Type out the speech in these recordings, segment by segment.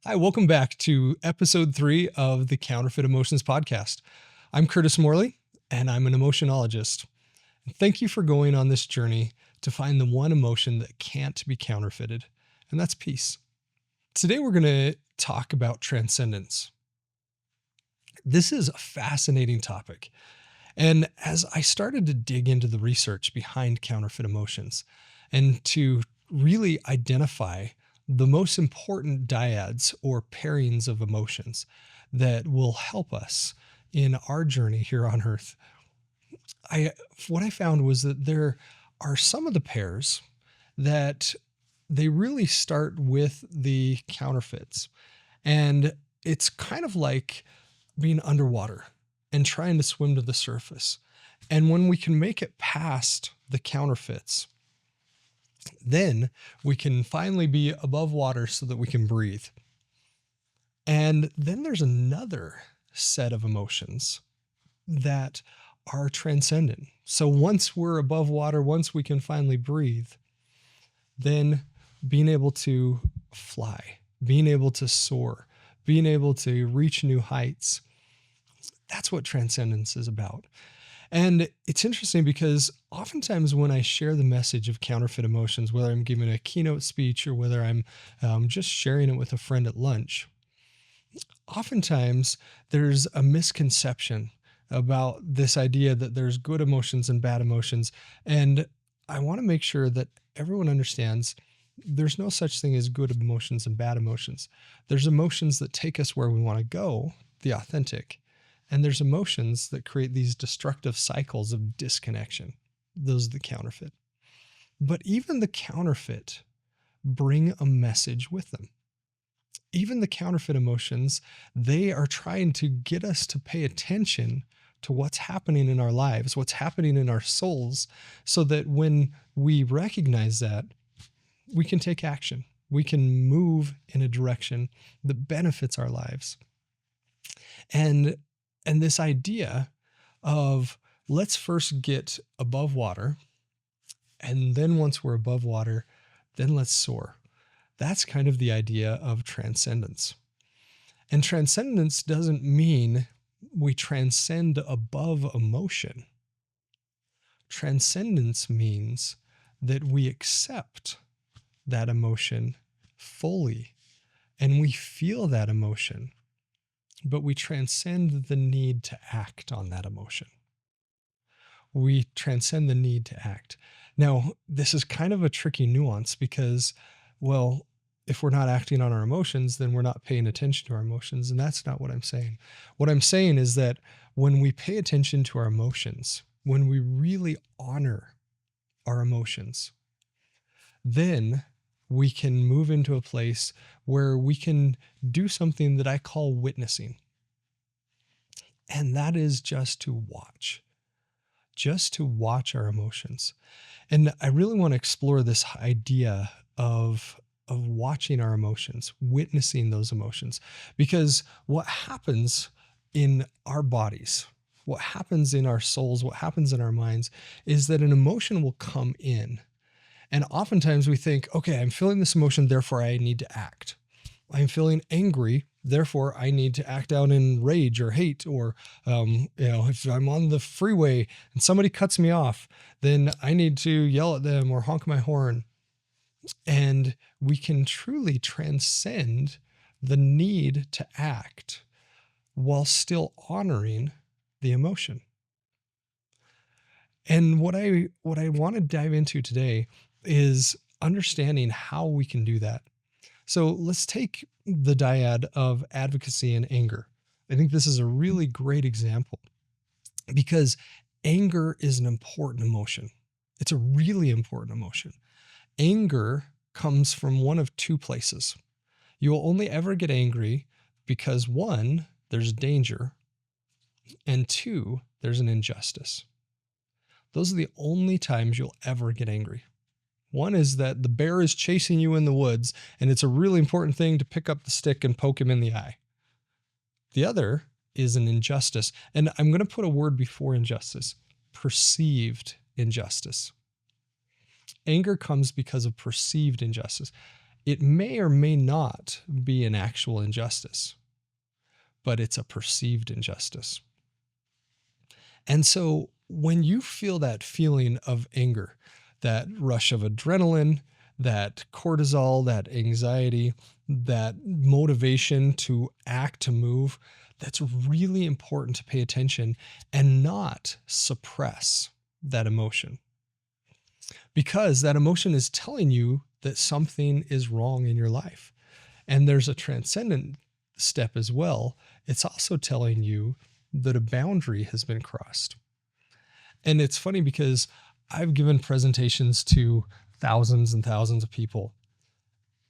Hi, welcome back to episode 3 of the Counterfeit Emotions podcast. I'm Curtis Morley, and I'm an emotionologist. Thank you for going on this journey to find the one emotion that can't be counterfeited, and that's peace. Today, we're going to talk about transcendence. This is a fascinating topic. And as I started to dig into the research behind counterfeit emotions and to really identify the most important dyads or pairings of emotions that will help us in our journey here on earth, what I found was that there are some of the pairs that they really start with the counterfeits. And it's kind of like being underwater and trying to swim to the surface. And when we can make it past the counterfeits, then we can finally be above water so that we can breathe. And then there's another set of emotions that are transcendent. So once we're above water, once we can finally breathe, then being able to fly, being able to soar, being able to reach new heights, that's what transcendence is about. And it's interesting because oftentimes when I share the message of counterfeit emotions, whether I'm giving a keynote speech or whether I'm just sharing it with a friend at lunch, oftentimes there's a misconception about this idea that there's good emotions and bad emotions. And I want to make sure that everyone understands there's no such thing as good emotions and bad emotions. There's emotions that take us where we want to go, the authentic. And there's emotions that create these destructive cycles of disconnection. Those are the counterfeit. But even the counterfeit bring a message with them. Even the counterfeit emotions, they are trying to get us to pay attention to what's happening in our lives, what's happening in our souls, so that when we recognize that, we can take action. We can move in a direction that benefits our lives. And this idea of let's first get above water, and then once we're above water, then let's soar. That's kind of the idea of transcendence. And transcendence doesn't mean we transcend above emotion. Transcendence means that we accept that emotion fully, and we feel that emotion, but we transcend the need to act on that emotion. We transcend the need to act. Now, this is kind of a tricky nuance because, well, if we're not acting on our emotions, then we're not paying attention to our emotions. And that's not what I'm saying. What I'm saying is that when we pay attention to our emotions, when we really honor our emotions, then we can move into a place where we can do something that I call witnessing. And that is just to watch our emotions. And I really want to explore this idea of watching our emotions, witnessing those emotions, because what happens in our bodies, what happens in our souls, what happens in our minds is that an emotion will come in. And oftentimes we think, okay, I'm feeling this emotion, therefore I need to act. I'm feeling angry, therefore I need to act out in rage or hate, or if I'm on the freeway and somebody cuts me off, then I need to yell at them or honk my horn. And we can truly transcend the need to act while still honoring the emotion. And what I want to dive into today is understanding how we can do that. So let's take the dyad of advocacy and anger. I think this is a really great example because anger is an important emotion. It's a really important emotion. Anger comes from one of two places. You will only ever get angry because one, there's danger, and two, there's an injustice. Those are the only times you'll ever get angry. One is that the bear is chasing you in the woods, and it's a really important thing to pick up the stick and poke him in the eye. The other is an injustice, and I'm going to put a word before injustice: perceived injustice. Anger comes because of perceived injustice. It may or may not be an actual injustice, but it's a perceived injustice. And so when you feel that feeling of anger, that rush of adrenaline, that cortisol, that anxiety, that motivation to act, to move, that's really important to pay attention and not suppress that emotion. Because that emotion is telling you that something is wrong in your life. And there's a transcendent step as well. It's also telling you that a boundary has been crossed. And it's funny because I've given presentations to thousands and thousands of people.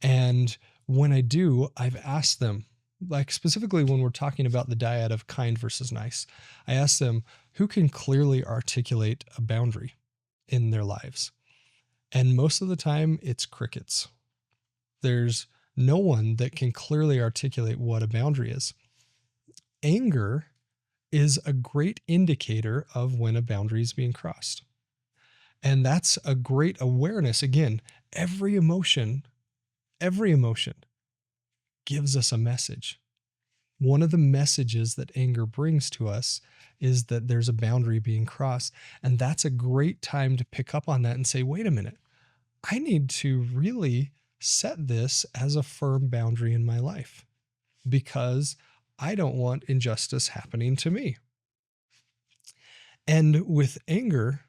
And when I do, I've asked them, like specifically when we're talking about the dyad of kind versus nice, I ask them who can clearly articulate a boundary in their lives. And most of the time, it's crickets. There's no one that can clearly articulate what a boundary is. Anger is a great indicator of when a boundary is being crossed. And that's a great awareness. Again, every emotion gives us a message. One of the messages that anger brings to us is that there's a boundary being crossed. And that's a great time to pick up on that and say, wait a minute, I need to really set this as a firm boundary in my life because I don't want injustice happening to me. And with anger,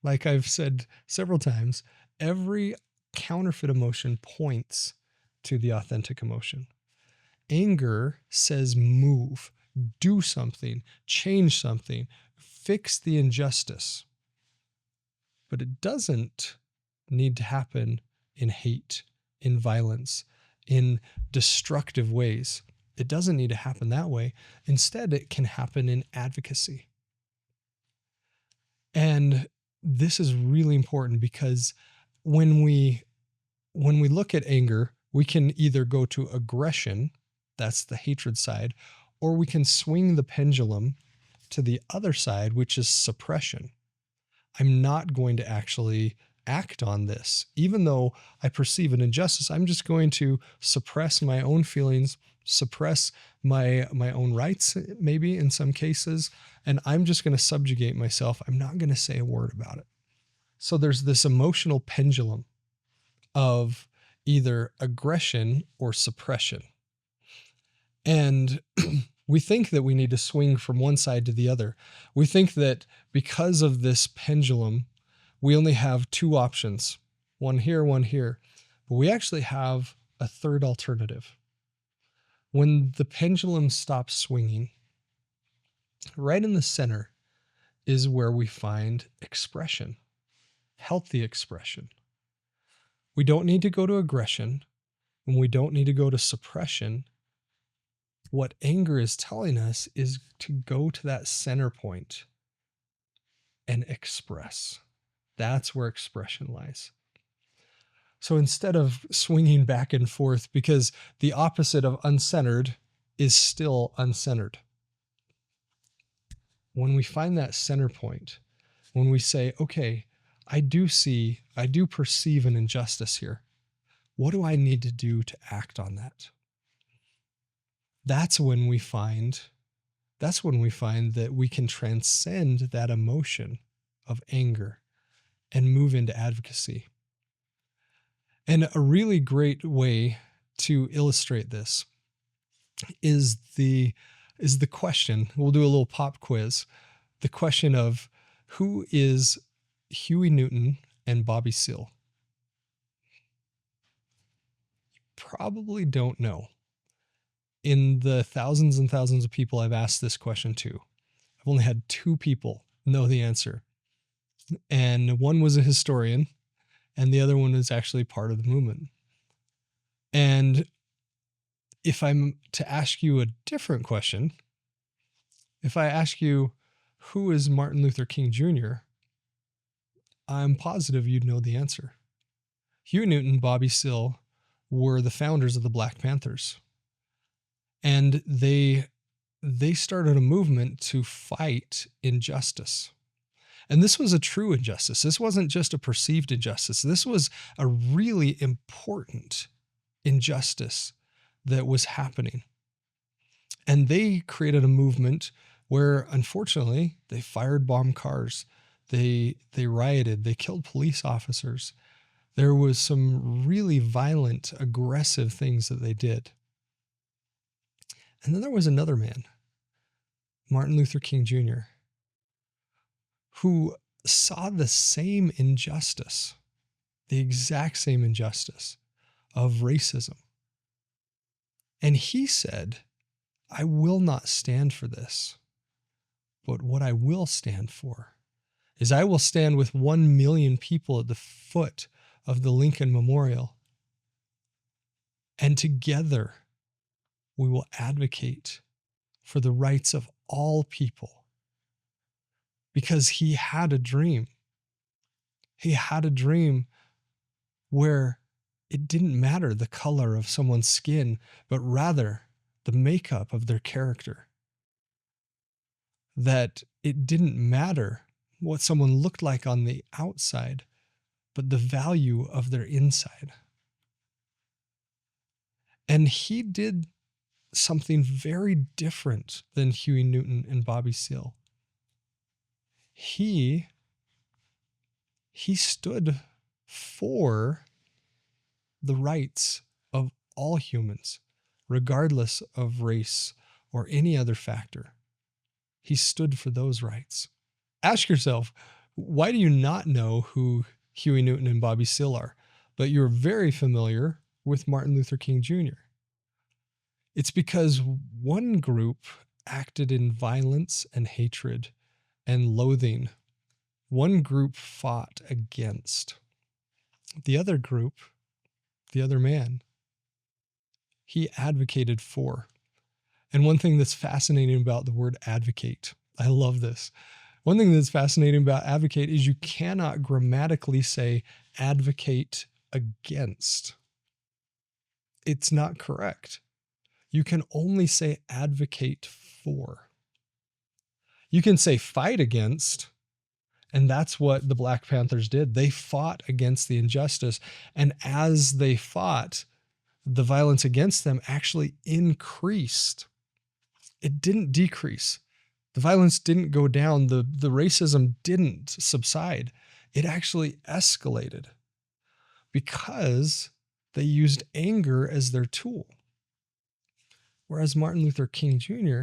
like I've said several times, every counterfeit emotion points to the authentic emotion. Anger says move, do something, change something, fix the injustice. But it doesn't need to happen in hate, in violence, in destructive ways. It doesn't need to happen that way. Instead, it can happen in advocacy. And this is really important because when we look at anger, we can either go to aggression, that's the hatred side, or we can swing the pendulum to the other side, which is suppression. I'm not going to actually act on this. Even though I perceive an injustice, I'm just going to suppress my own feelings, suppress my own rights, maybe in some cases, and I'm just going to subjugate myself. I'm not going to say a word about it. So there's this emotional pendulum of either aggression or suppression. And we think that we need to swing from one side to the other. We think that because of this pendulum, we only have two options, one here, one here. But we actually have a third alternative. When the pendulum stops swinging, right in the center is where we find expression, healthy expression. We don't need to go to aggression, and we don't need to go to suppression. What anger is telling us is to go to that center point and express. That's where expression lies. So instead of swinging back and forth, because the opposite of uncentered is still uncentered. When we find that center point, when we say, okay, I do perceive an injustice here. What do I need to do to act on that? That's when we find that we can transcend that emotion of anger and move into advocacy. And a really great way to illustrate this is the question. We'll do a little pop quiz. The question of who is Huey Newton and Bobby Seale? Probably don't know. In the thousands and thousands of people I've asked this question to, I've only had two people know the answer. And one was a historian, and the other one is actually part of the movement. And if I'm to ask you a different question, if I ask you, who is Martin Luther King Jr., I'm positive you'd know the answer. Huey Newton and Bobby Seale were the founders of the Black Panthers. And they started a movement to fight injustice. And this was a true injustice. This wasn't just a perceived injustice. This was a really important injustice that was happening. And they created a movement where, unfortunately, they fired bomb cars, they rioted, they killed police officers. There was some really violent, aggressive things that they did. And then there was another man, Martin Luther King Jr., who saw the same injustice, the exact same injustice of racism. And he said, I will not stand for this, but what I will stand for is I will stand with 1 million people at the foot of the Lincoln Memorial, and together we will advocate for the rights of all people. Because he had a dream. He had a dream where it didn't matter the color of someone's skin, but rather the makeup of their character. That it didn't matter what someone looked like on the outside, but the value of their inside. And he did something very different than Huey Newton and Bobby Seale. He stood for the rights of all humans, regardless of race or any other factor. He stood for those rights. Ask yourself, why do you not know who Huey Newton and Bobby Seale are, but you're very familiar with Martin Luther King Jr.? It's because one group acted in violence and hatred and loathing. One group fought against. The other group, the other man, he advocated for. And one thing that's fascinating about the word advocate, I love this. One thing that's fascinating about advocate is you cannot grammatically say advocate against. It's not correct. You can only say advocate for. You can say fight against, and that's what the Black Panthers did. They fought against the injustice, and as they fought, the violence against them actually increased. It didn't decrease. The violence didn't go down. The racism didn't subside. It actually escalated because they used anger as their tool. Whereas Martin Luther King Jr.,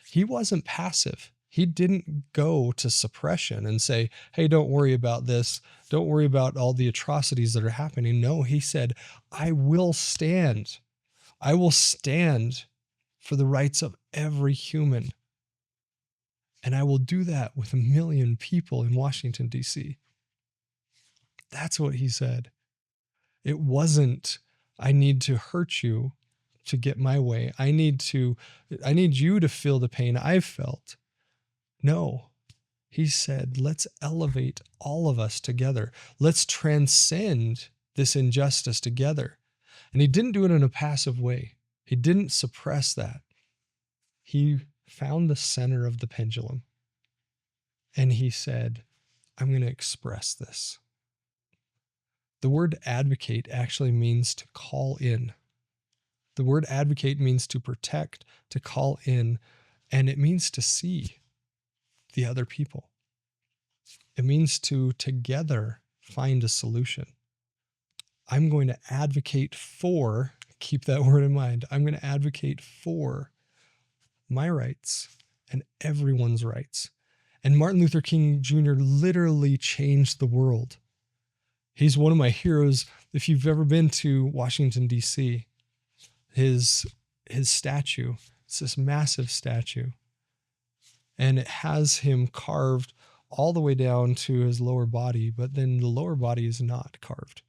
he wasn't passive. He didn't go to suppression and say, hey, don't worry about this. Don't worry about all the atrocities that are happening. No, he said, I will stand. I will stand for the rights of every human. And I will do that with 1 million people in Washington, D.C. That's what he said. It wasn't, I need to hurt you to get my way. I need you to feel the pain I've felt. No, he said, let's elevate all of us together. Let's transcend this injustice together. And he didn't do it in a passive way. He didn't suppress that. He found the center of the pendulum. And he said, I'm going to express this. The word advocate actually means to call in. The word advocate means to protect, to call in, and it means to see the other people. It means to together find a solution. I'm going to advocate for, keep that word in mind, I'm going to advocate for my rights and everyone's rights. And Martin Luther King Jr. literally changed the world. He's one of my heroes. If you've ever been to Washington, D.C., his statue, it's this massive statue. And it has him carved all the way down to his lower body, but then the lower body is not carved.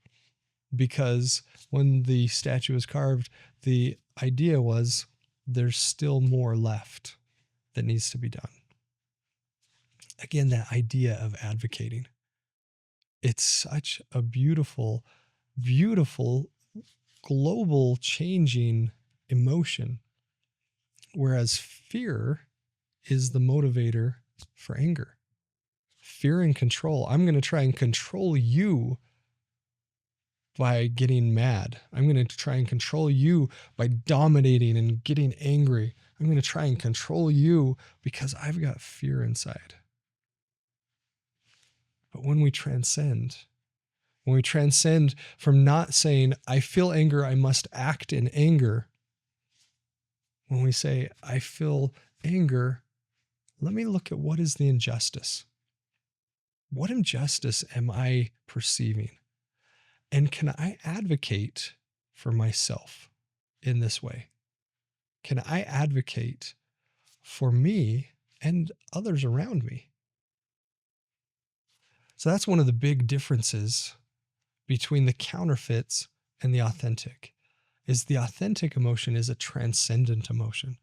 Because when the statue was carved, the idea was there's still more left that needs to be done. Again, that idea of advocating. It's such a beautiful, beautiful, global changing emotion. Whereas fear is the motivator for anger. Fear and control. I'm going to try and control you by getting mad. I'm going to try and control you by dominating and getting angry. I'm going to try and control you because I've got fear inside. But when we transcend from not saying, I feel anger, I must act in anger. When we say, I feel anger, let me look at what is the injustice. What injustice am I perceiving? And can I advocate for myself in this way? Can I advocate for me and others around me? So that's one of the big differences between the counterfeits and the authentic. Is the authentic emotion is a transcendent emotion.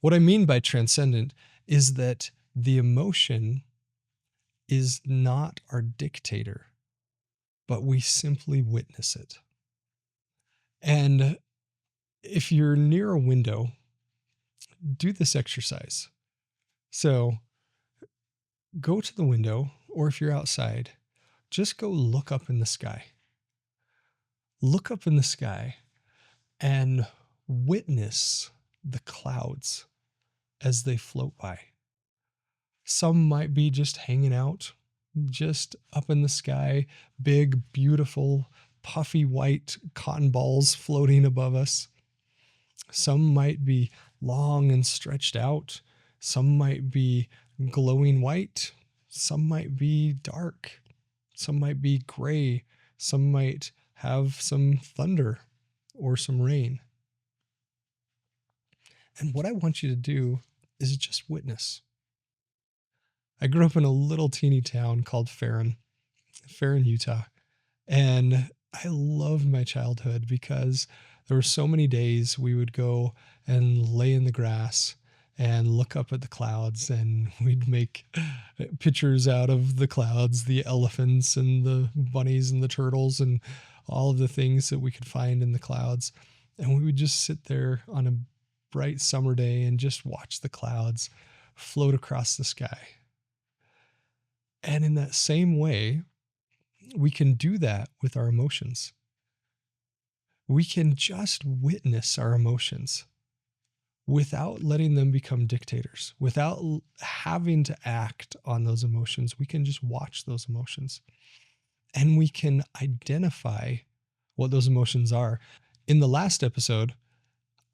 What I mean by transcendent is that the emotion is not our dictator, but we simply witness it. And if you're near a window, do this exercise. So go to the window, or if you're outside, just go look up in the sky. Look up in the sky and witness the clouds as they float by. Some might be just hanging out, just up in the sky, big, beautiful, puffy white cotton balls floating above us. Some might be long and stretched out. Some might be glowing white. Some might be dark. Some might be gray. Some might have some thunder or some rain. And what I want you to do is just witness. I grew up in a little teeny town called Farron, Utah. And I loved my childhood because there were so many days we would go and lay in the grass and look up at the clouds, and we'd make pictures out of the clouds, the elephants and the bunnies and the turtles and all of the things that we could find in the clouds. And we would just sit there on a bright summer day and just watch the clouds float across the sky. And in that same way, we can do that with our emotions. We can just witness our emotions without letting them become dictators, without having to act on those emotions. We can just watch those emotions, and we can identify what those emotions are. In the last episode,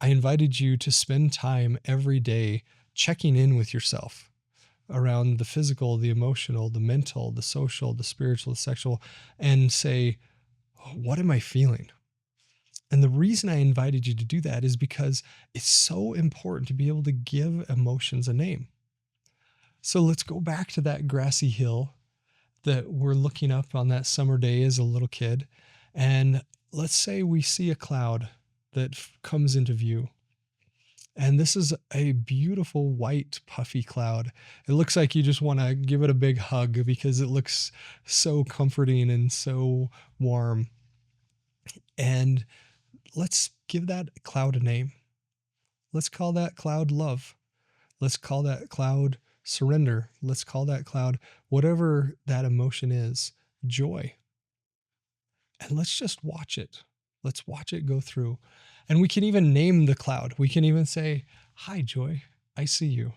I invited you to spend time every day checking in with yourself around the physical, the emotional, the mental, the social, the spiritual, the sexual, and say, what am I feeling? And the reason I invited you to do that is because it's so important to be able to give emotions a name. So let's go back to that grassy hill that we're looking up on that summer day as a little kid. And let's say we see a cloud that comes into view. And this is a beautiful white puffy cloud. It looks like you just want to give it a big hug because it looks so comforting and so warm. And let's give that cloud a name. Let's call that cloud love. Let's call that cloud surrender. Let's call that cloud, whatever that emotion is, joy. And let's just watch it. Let's watch it go through. And we can even name the cloud. We can even say, hi, joy, I see you.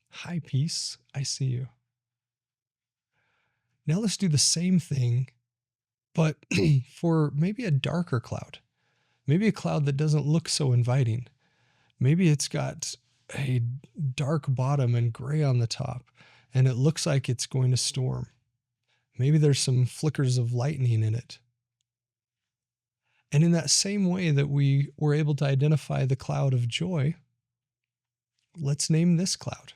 Hi, peace, I see you. Now let's do the same thing, but for maybe a darker cloud. Maybe a cloud that doesn't look so inviting. Maybe it's got a dark bottom and gray on the top, and it looks like it's going to storm. Maybe there's some flickers of lightning in it. And in that same way that we were able to identify the cloud of joy, let's name this cloud.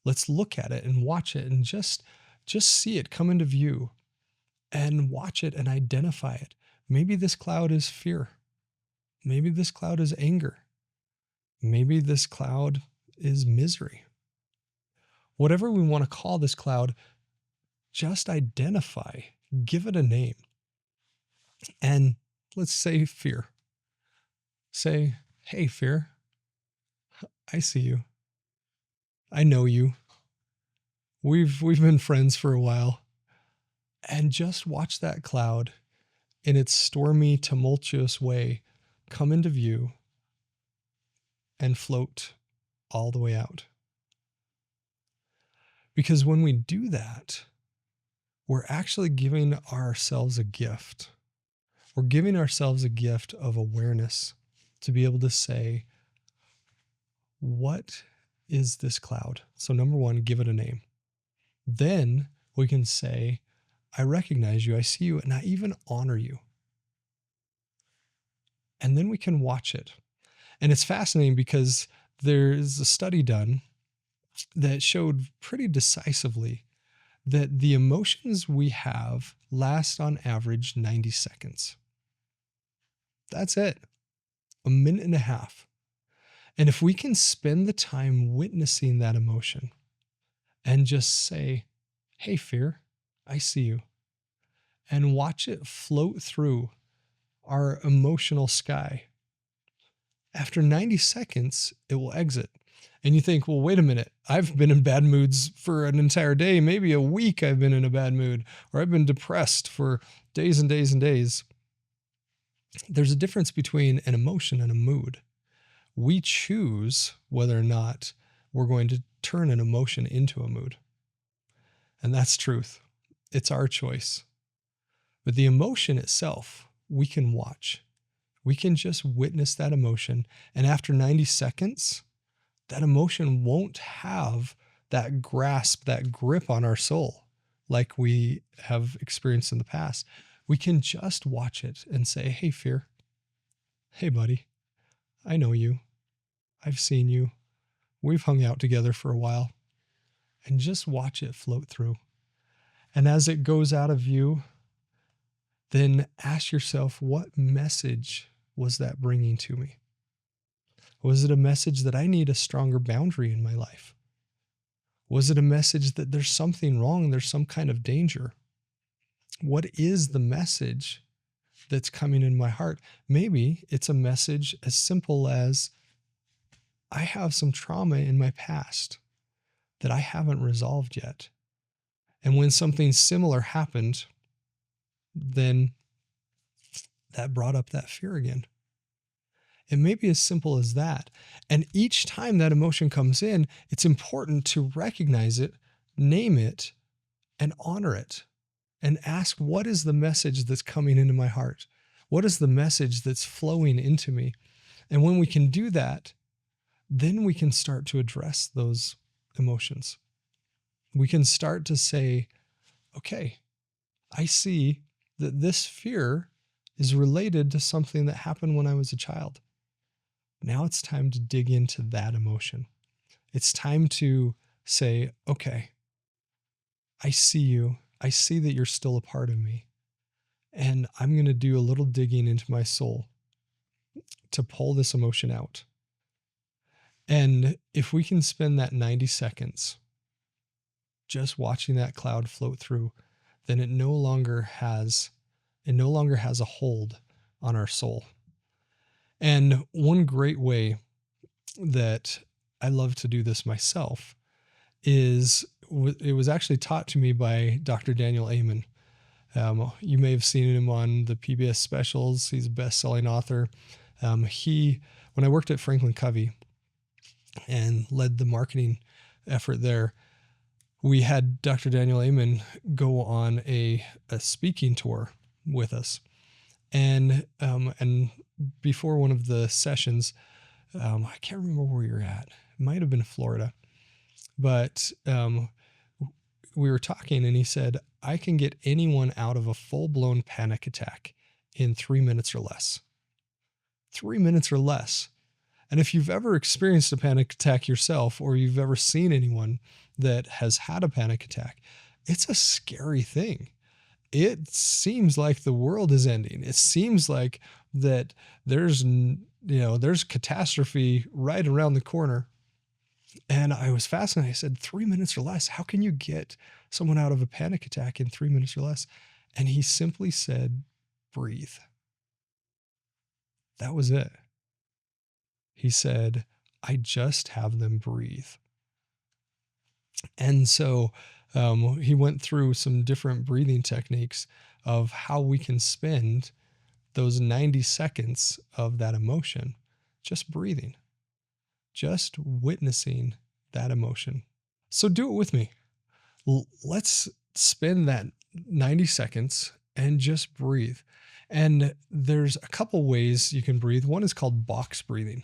Let's look at it and watch it and just see it come into view and watch it and identify it. Maybe this cloud is fear. Maybe this cloud is anger. Maybe this cloud is misery. Whatever we want to call this cloud, just identify, give it a name. And let's say fear. Say, hey, fear, I see you. I know you. We've been friends for a while. And just watch that cloud in its stormy, tumultuous way come into view and float all the way out. Because when we do that, we're actually giving ourselves a gift. We're giving ourselves a gift of awareness to be able to say, what is this cloud? So number one, give it a name. Then we can say, I recognize you, I see you, and I even honor you. And then we can watch it. And it's fascinating because there's a study done that showed pretty decisively that the emotions we have last on average 90 seconds. That's it. A minute and a half. And if we can spend the time witnessing that emotion and just say, hey, fear, I see you, and watch it float through our emotional sky, after 90 seconds, it will exit. And you think, well, wait a minute, I've been in bad moods for an entire day, maybe a week I've been in a bad mood, or I've been depressed for days and days and days. There's a difference between an emotion and a mood. We choose whether or not we're going to turn an emotion into a mood. And that's truth. It's our choice. But the emotion itself, we can watch. We can just witness that emotion. And after 90 seconds, that emotion won't have that grasp, that grip on our soul like we have experienced in the past. We can just watch it and say, hey, fear. Hey, buddy. I know you. I've seen you. We've hung out together for a while. And just watch it float through. And as it goes out of view, then ask yourself, what message was that bringing to me? Was it a message that I need a stronger boundary in my life? Was it a message that there's something wrong, there's some kind of danger? What is the message that's coming in my heart? Maybe it's a message as simple as, I have some trauma in my past that I haven't resolved yet. And when something similar happened, then that brought up that fear again. It may be as simple as that. And each time that emotion comes in, it's important to recognize it, name it, and honor it. And ask, what is the message that's coming into my heart? What is the message that's flowing into me? And when we can do that, then we can start to address those emotions. We can start to say, okay, I see that this fear is related to something that happened when I was a child. Now it's time to dig into that emotion. It's time to say, okay, I see you. I see that you're still a part of me. And I'm going to do a little digging into my soul to pull this emotion out. And if we can spend that 90 seconds just watching that cloud float through, then it no longer has a hold on our soul. And one great way that I love to do this myself is, it was actually taught to me by Dr. Daniel Amen. You may have seen him on the PBS specials. He's a best-selling author. When I worked at Franklin Covey and led the marketing effort there, we had Dr. Daniel Amen go on a speaking tour with us. And before one of the sessions, I can't remember where we were at. It might have been Florida. But we were talking and he said, I can get anyone out of a full-blown panic attack in 3 minutes or less. 3 minutes or less. And if you've ever experienced a panic attack yourself, or you've ever seen anyone that has had a panic attack, it's a scary thing. It seems like the world is ending. It seems like that there's catastrophe right around the corner. And I was fascinated. I said, 3 minutes or less, how can you get someone out of a panic attack in 3 minutes or less? And he simply said, breathe. That was it. He said, I just have them breathe. And so he went through some different breathing techniques of how we can spend those 90 seconds of that emotion just breathing, just witnessing that emotion. So do it with me. Let's spend that 90 seconds and just breathe. And there's a couple ways you can breathe. One is called box breathing.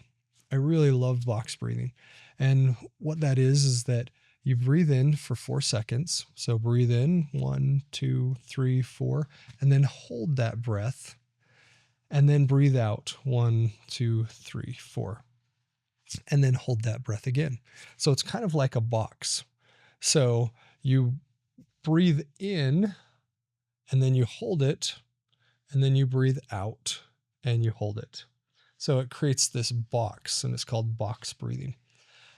I really love box breathing. And what that is that you breathe in for 4 seconds. So breathe in 1, 2, 3, 4, and then hold that breath. And then breathe out 1, 2, 3, 4. And then hold that breath again. So it's kind of like a box. So you breathe in and then you hold it, and then you breathe out and you hold it. So it creates this box, and it's called box breathing.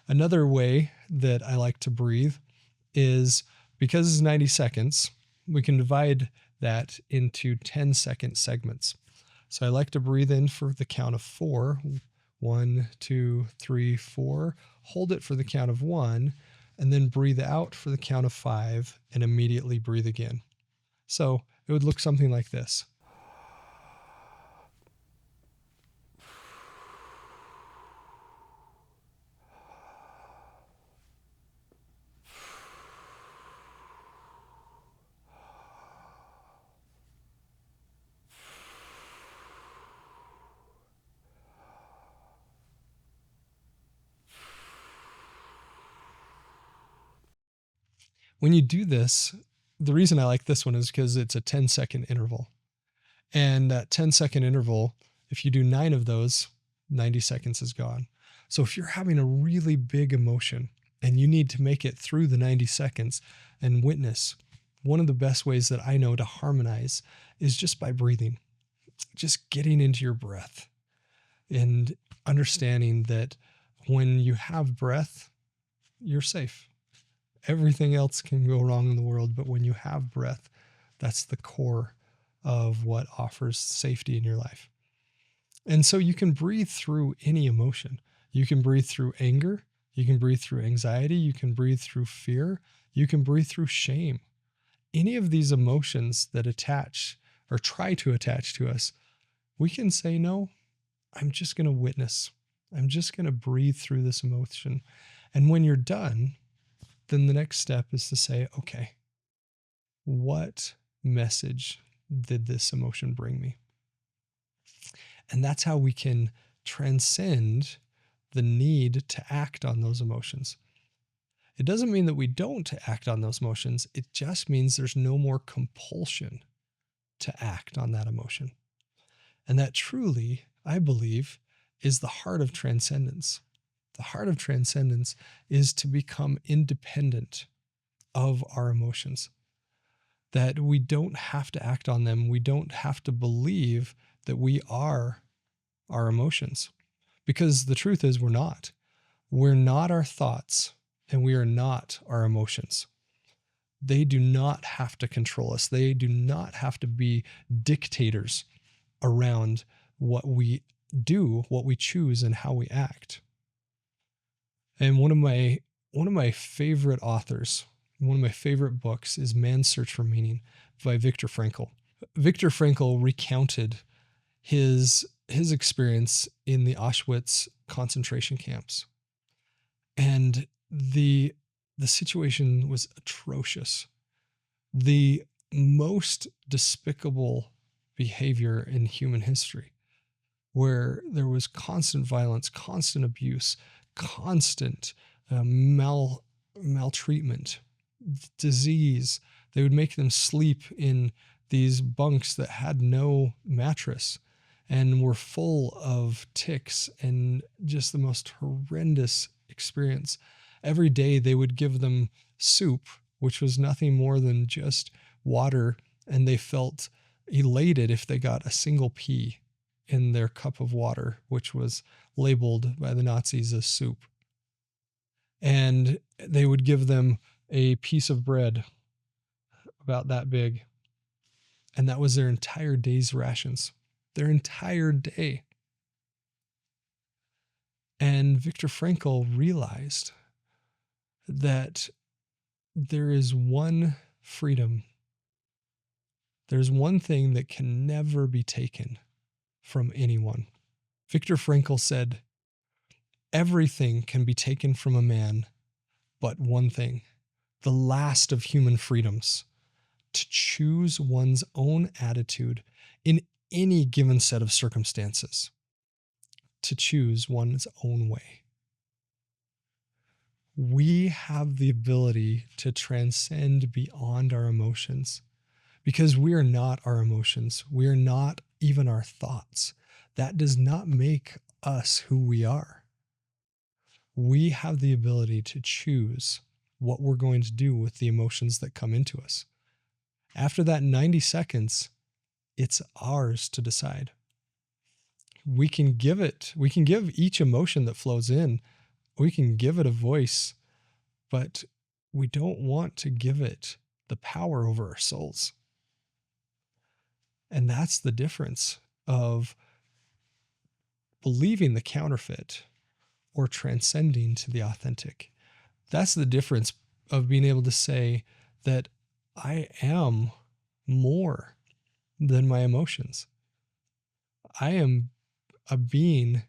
Another way that I like to breathe is, because it's 90 seconds, we can divide that into 10-second segments. So I like to breathe in for the count of 4. 1, 2, 3, 4. Hold it for the count of 1, and then breathe out for the count of 5 and immediately breathe again. So it would look something like this. When you do this, the reason I like this one is because it's a 10-second interval. And that 10-second interval, if you do 9 of those, 90 seconds is gone. So if you're having a really big emotion and you need to make it through the 90 seconds and witness, one of the best ways that I know to harmonize is just by breathing, just getting into your breath and understanding that when you have breath, you're safe. Everything else can go wrong in the world, but when you have breath, that's the core of what offers safety in your life. And so you can breathe through any emotion. You can breathe through anger. You can breathe through anxiety. You can breathe through fear. You can breathe through shame. Any of these emotions that attach or try to attach to us, we can say, no, I'm just going to witness. I'm just going to breathe through this emotion. And when you're done, then the next step is to say, okay, what message did this emotion bring me? And that's how we can transcend the need to act on those emotions. It doesn't mean that we don't act on those emotions. It just means there's no more compulsion to act on that emotion. And that truly, I believe, is the heart of transcendence. The heart of transcendence is to become independent of our emotions, that we don't have to act on them. We don't have to believe that we are our emotions, because the truth is we're not. We're not our thoughts, and we are not our emotions. They do not have to control us. They do not have to be dictators around what we do, what we choose, and how we act. And one of my favorite authors, one of my favorite books is Man's Search for Meaning by Viktor Frankl. Viktor Frankl recounted his experience in the Auschwitz concentration camps. And the situation was atrocious. The most despicable behavior in human history, where there was constant violence, constant abuse, constant maltreatment, disease. They would make them sleep in these bunks that had no mattress and were full of ticks and just the most horrendous experience. Every day they would give them soup, which was nothing more than just water, and they felt elated if they got a single pea in their cup of water, which was labeled by the Nazis as soup. And they would give them a piece of bread about that big. And that was their entire day's rations, their entire day. And Viktor Frankl realized that there is one freedom. There's one thing that can never be taken from anyone. Viktor Frankl said, everything can be taken from a man, but one thing, the last of human freedoms, to choose one's own attitude in any given set of circumstances, to choose one's own way. We have the ability to transcend beyond our emotions because we are not our emotions. We are not even our thoughts. That does not make us who we are. We have the ability to choose what we're going to do with the emotions that come into us. After that 90 seconds, it's ours to decide. We can give each emotion that flows in, we can give it a voice, but we don't want to give it the power over our souls. And that's the difference of believing the counterfeit or transcending to the authentic. That's the difference of being able to say that I am more than my emotions. I am a being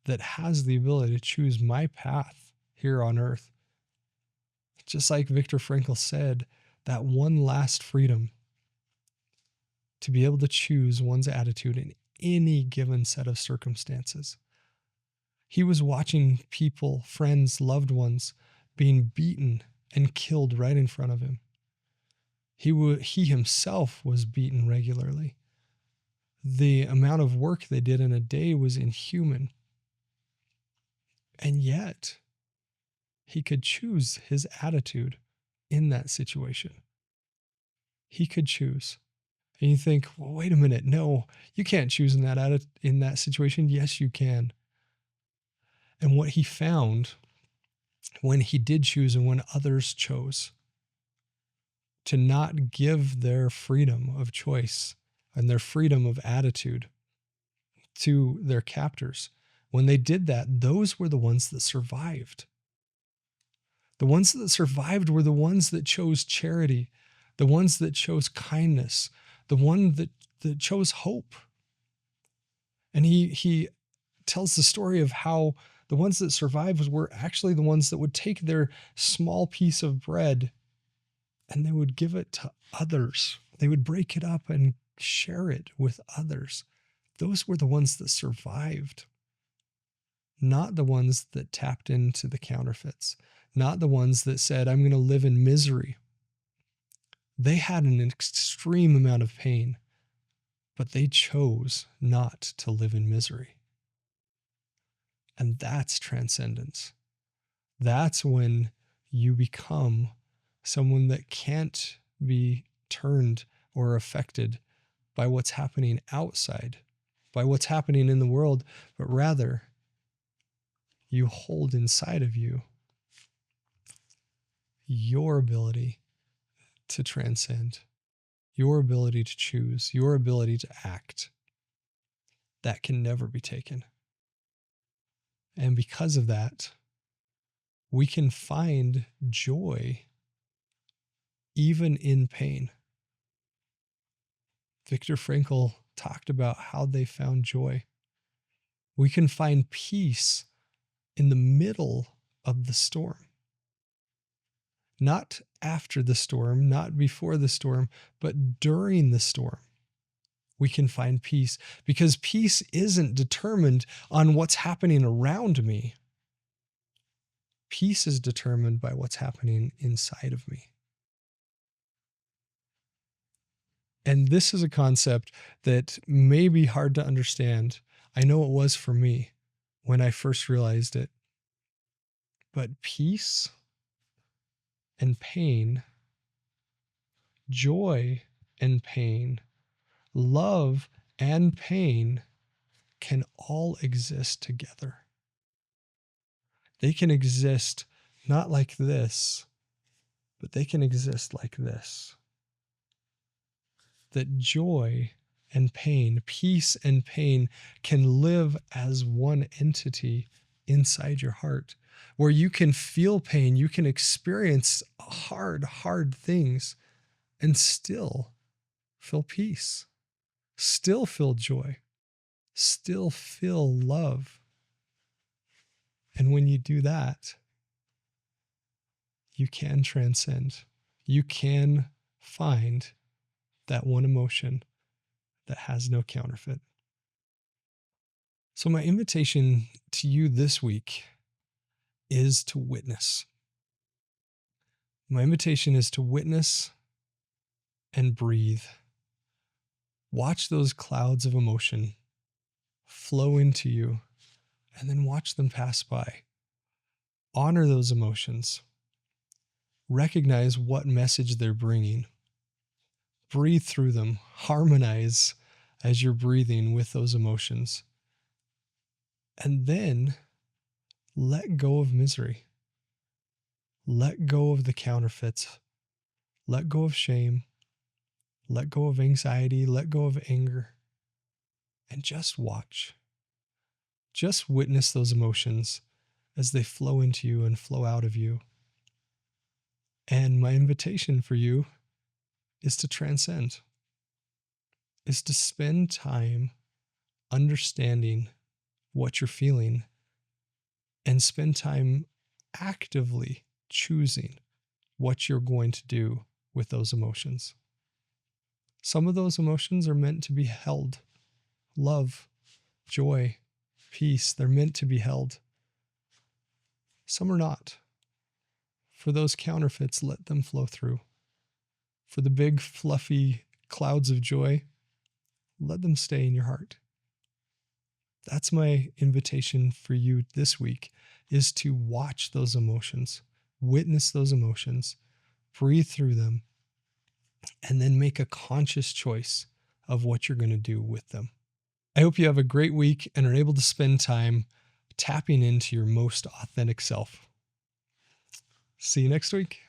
that has the ability to choose my path here on earth. Just like Viktor Frankl said, that one last freedom to be able to choose one's attitude in any given set of circumstances. He was watching people, friends, loved ones being beaten and killed right in front of him. He himself was beaten regularly. The amount of work they did in a day was inhuman. And yet, he could choose his attitude in that situation. He could choose. And you think, well, wait a minute. No, you can't choose in that situation. Yes, you can. And what he found when he did choose and when others chose to not give their freedom of choice and their freedom of attitude to their captors, when they did that, those were the ones that survived. The ones that survived were the ones that chose charity, the ones that chose kindness, the one that chose hope. And he tells the story of how the ones that survived were actually the ones that would take their small piece of bread and they would give it to others. They would break it up and share it with others. Those were the ones that survived, not the ones that tapped into the counterfeits, not the ones that said, I'm going to live in misery. They had an extreme amount of pain, but they chose not to live in misery. And that's transcendence. That's when you become someone that can't be turned or affected by what's happening outside, by what's happening in the world, but rather you hold inside of you your ability to transcend, your ability to choose, your ability to act. That can never be taken. And because of that, we can find joy even in pain. Viktor Frankl talked about how they found joy. We can find peace in the middle of the storm. Not after the storm, not before the storm, but during the storm. We can find peace because peace isn't determined on what's happening around me. Peace is determined by what's happening inside of me. And this is a concept that may be hard to understand. I know it was for me when I first realized it. But peace and pain, joy and pain, love and pain can all exist together. They can exist not like this, but they can exist like this. That joy and pain, peace and pain can live as one entity inside your heart, where you can feel pain, you can experience hard things and still feel peace, still feel joy, still feel love. And when you do that, you can transcend. You can find that one emotion that has no counterfeit. So my invitation to you this week is to witness. My invitation is to witness and breathe. Watch those clouds of emotion flow into you and then watch them pass by. Honor those emotions. Recognize what message they're bringing. Breathe through them. Harmonize as you're breathing with those emotions. And then let go of misery. Let go of the counterfeits. Let go of shame. Let go of anxiety. Let go of anger. And just watch. Just witness those emotions as they flow into you and flow out of you. And my invitation for you is to transcend, is to spend time understanding what you're feeling and spend time actively choosing what you're going to do with those emotions. Some of those emotions are meant to be held. Love, joy, peace, they're meant to be held. Some are not. For those counterfeits, let them flow through. For the big, fluffy clouds of joy, let them stay in your heart. That's my invitation for you this week, is to watch those emotions, witness those emotions, breathe through them, and then make a conscious choice of what you're going to do with them. I hope you have a great week and are able to spend time tapping into your most authentic self. See you next week.